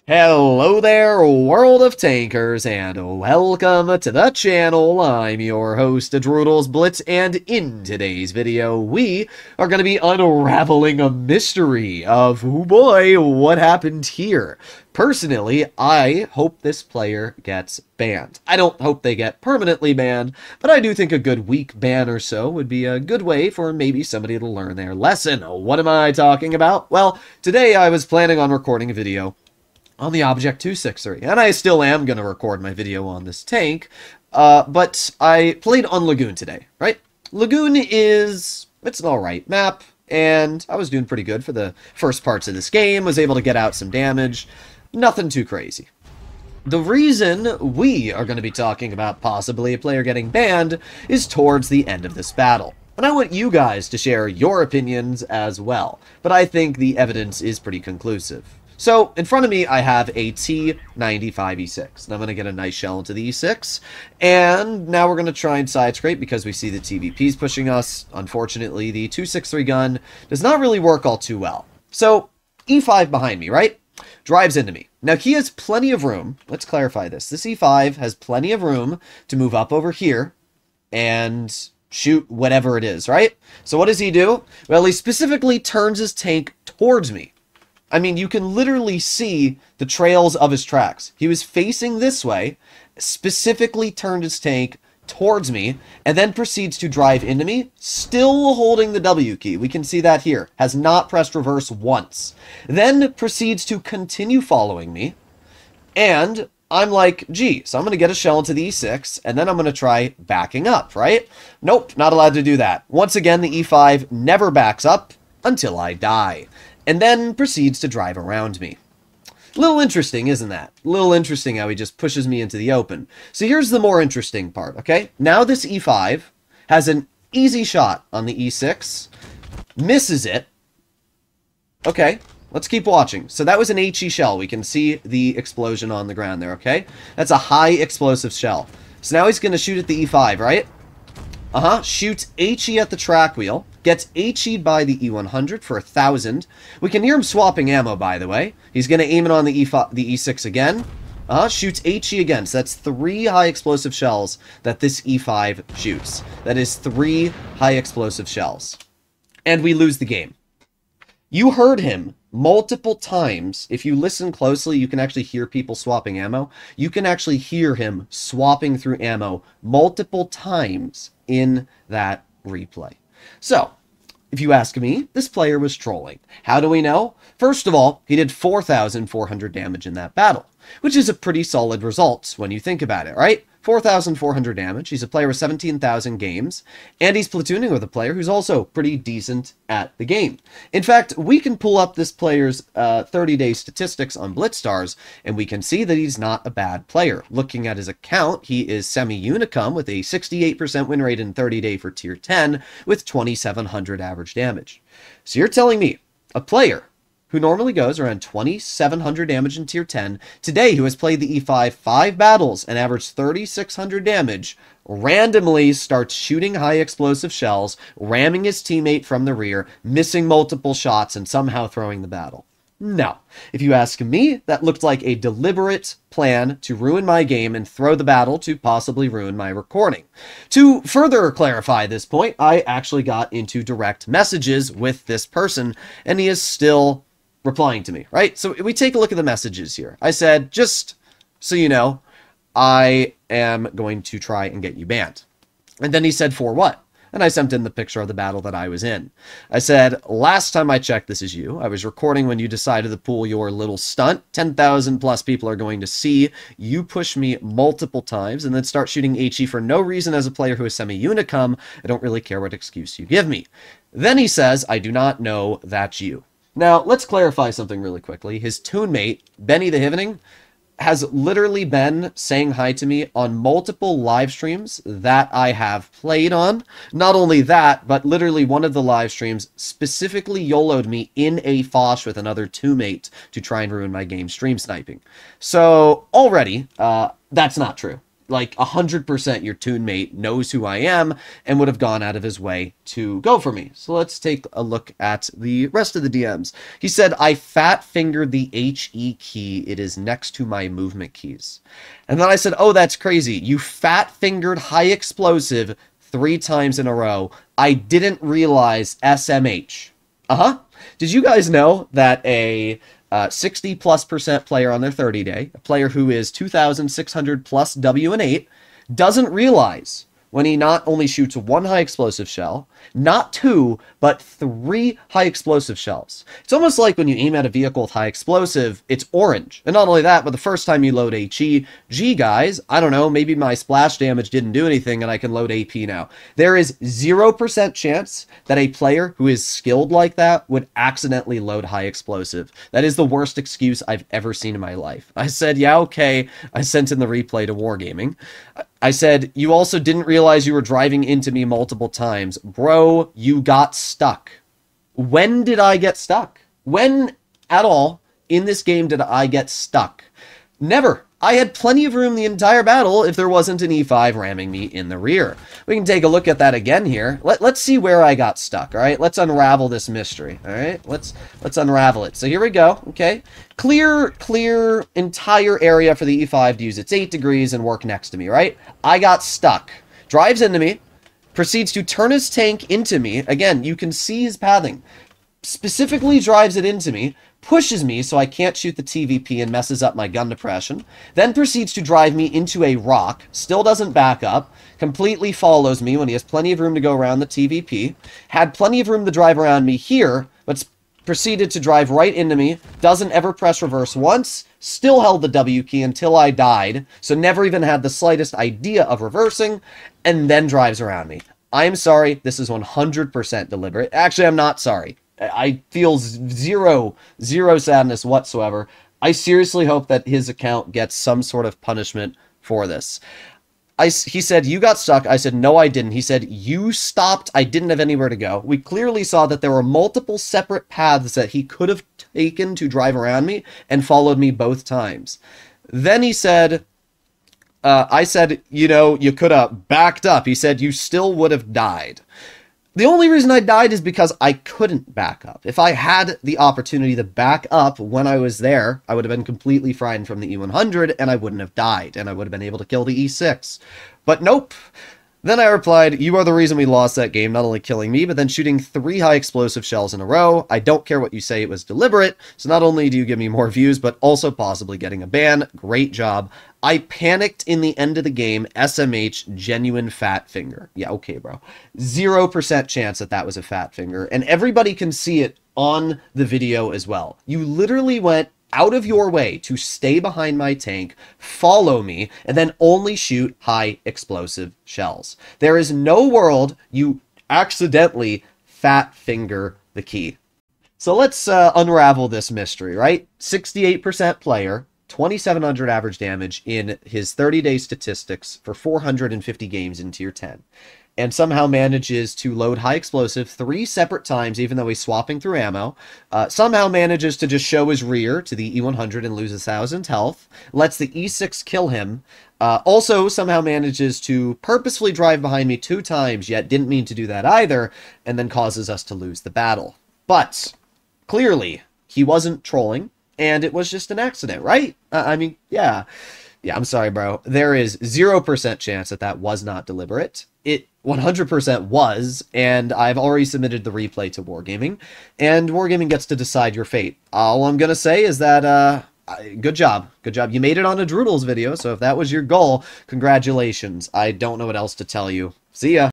Hello there, World of Tankers, and welcome to the channel. I'm your host, Droodles Blitz, and in today's video, we are going to be unraveling a mystery of, oh boy, what happened here. Personally, I hope this player gets banned. I don't hope they get permanently banned, but I do think a good week ban or so would be a good way for maybe somebody to learn their lesson. What am I talking about? Well, today I was planning on recording a video on the Object 263, and I still am going to record my video on this tank, but I played on Lagoon today, right? Lagoon it's an alright map, and I was doing pretty good for the first parts of this game, was able to get out some damage, nothing too crazy. The reason we are going to be talking about possibly a player getting banned is towards the end of this battle. And I want you guys to share your opinions as well, but I think the evidence is pretty conclusive. So, in front of me, I have a T95E6, and I'm going to get a nice shell into the E6, and now we're going to try and side scrape because we see the TVP's pushing us. Unfortunately, the 263 gun does not really work all too well. So, E5 behind me, right? Drives into me. Now, he has plenty of room. Let's clarify this. This E5 has plenty of room to move up over here and shoot whatever it is, right? So what does he do? Well, he specifically turns his tank towards me. I mean, you can literally see the trails of his tracks. He was facing this way, specifically turned his tank towards me, and then proceeds to drive into me, still holding the W key. We can see that here. Has not pressed reverse once. Then proceeds to continue following me, and I'm like, gee, so I'm going to get a shell into the E6, and then I'm going to try backing up, right? Nope, not allowed to do that. Once again, the E5 never backs up until I die, and then proceeds to drive around me. Little interesting, isn't that? Little interesting how he just pushes me into the open. So here's the more interesting part, okay? Now this E5 has an easy shot on the E6, misses it. Okay, let's keep watching. So that was an HE shell. We can see the explosion on the ground there, okay? That's a high explosive shell. So now he's going to shoot at the E5, right? Shoots HE at the track wheel. Gets HE'd by the E100 for 1,000. We can hear him swapping ammo, by the way. He's going to aim it on the E6 again. Shoots HE again. So that's 3 high explosive shells that this E5 shoots. That is 3 high explosive shells. And we lose the game. You heard him multiple times. If you listen closely, you can actually hear people swapping ammo. You can actually hear him swapping through ammo multiple times in that replay. So, if you ask me, this player was trolling. How do we know? First of all, he did 4,400 damage in that battle, which is a pretty solid result when you think about it, right? 4,400 damage. He's a player with 17,000 games, and he's platooning with a player who's also pretty decent at the game. In fact, we can pull up this player's 30-day statistics on BlitzStars, and we can see that he's not a bad player. Looking at his account, he is semi-unicum with a 68% win rate in 30-day for tier 10 with 2,700 average damage. So you're telling me a player who normally goes around 2,700 damage in tier 10, today who has played the E5 5 battles and averaged 3,600 damage, randomly starts shooting high explosive shells, ramming his teammate from the rear, missing multiple shots, and somehow throwing the battle. No. If you ask me, that looked like a deliberate plan to ruin my game and throw the battle to possibly ruin my recording. To further clarify this point, I actually got into direct messages with this person, and he is still replying to me, right? So we take a look at the messages here. I said, just so you know, I am going to try and get you banned. And then he said, for what? And I sent in the picture of the battle that I was in. I said, last time I checked, this is you. I was recording when you decided to pull your little stunt. 10,000 plus people are going to see you push me multiple times and then start shooting HE for no reason as a player who is semi-unicum. I don't really care what excuse you give me. Then he says, I do not know that's you. Now, let's clarify something really quickly. His tune-mate, Benny the Hivening, has literally been saying hi to me on multiple live streams that I have played on. Not only that, but literally one of the live streams specifically YOLO'd me in a Fosh with another two-mate to try and ruin my game stream sniping. So, already, that's not true. like 100% your toonmate knows who I am and would have gone out of his way to go for me. So let's take a look at the rest of the DMs. He said, I fat fingered the HE key. It is next to my movement keys. And then I said, oh, that's crazy. You fat fingered high explosive 3 times in a row. I didn't realize SMH. Did you guys know that a 60+% player on their 30-day, a player who is 2,600 plus W and 8, doesn't realize when he not only shoots 1 high explosive shell, not 2, but 3 high explosive shells. It's almost like when you aim at a vehicle with high explosive, it's orange. And not only that, but the first time you load HE, gee guys, I don't know, maybe my splash damage didn't do anything and I can load AP now. There is 0% chance that a player who is skilled like that would accidentally load high explosive. That is the worst excuse I've ever seen in my life. I said, yeah, okay. I sent in the replay to Wargaming. I said, you also didn't realize you were driving into me multiple times. Bro, you got stuck. When did I get stuck? When at all in this game did I get stuck? Never. I had plenty of room the entire battle if there wasn't an E5 ramming me in the rear. We can take a look at that again here. Let's see where I got stuck, all right? Let's unravel this mystery, all right? Let's unravel it. So here we go, okay? Clear entire area for the E5 to use its 8 degrees and work next to me, right? I got stuck. Drives into me, proceeds to turn his tank into me. Again, you can see his pathing. Specifically drives it into me, pushes me so I can't shoot the TVP and messes up my gun depression, then proceeds to drive me into a rock, still doesn't back up, completely follows me when he has plenty of room to go around the TVP, had plenty of room to drive around me here, but proceeded to drive right into me, doesn't ever press reverse once, still held the W key until I died, so never even had the slightest idea of reversing, and then drives around me. I'm sorry, this is 100% deliberate. Actually, I'm not sorry. I feel zero sadness whatsoever. I seriously hope that his account gets some sort of punishment for this. He said, you got stuck. I said, no, I didn't. He said, you stopped. I didn't have anywhere to go. We clearly saw that there were multiple separate paths that he could have taken to drive around me and followed me both times. Then he said, I said, you know, you could have backed up. He said, you still would have died. The only reason I died is because I couldn't back up. If I had the opportunity to back up when I was there, I would have been completely frightened from the E100 and I wouldn't have died and I would have been able to kill the E6. But nope. Then I replied, you are the reason we lost that game, not only killing me, but then shooting 3 high explosive shells in a row. I don't care what you say, it was deliberate. So not only do you give me more views, but also possibly getting a ban. Great job. I panicked in the end of the game. SMH, genuine fat finger. Yeah, okay, bro. 0% chance that that was a fat finger. And everybody can see it on the video as well. You literally went out of your way to stay behind my tank, follow me, and then only shoot high explosive shells. There is no world you accidentally fat finger the key. So let's unravel this mystery, right? 68% player, 2,700 average damage in his 30-day statistics for 450 games in Tier 10. And somehow manages to load high explosive 3 separate times, even though he's swapping through ammo. Somehow manages to just show his rear to the E100 and lose 1,000 health. Lets the E6 kill him. Also somehow manages to purposefully drive behind me 2 times, yet didn't mean to do that either, and then causes us to lose the battle. But clearly, he wasn't trolling, and it was just an accident, right? I mean, yeah. Yeah, I'm sorry, bro. There is 0% chance that that was not deliberate. It 100% was, and I've already submitted the replay to Wargaming, and Wargaming gets to decide your fate. All I'm going to say is that, good job. Good job. You made it on a Droodles video, so if that was your goal, congratulations. I don't know what else to tell you. See ya.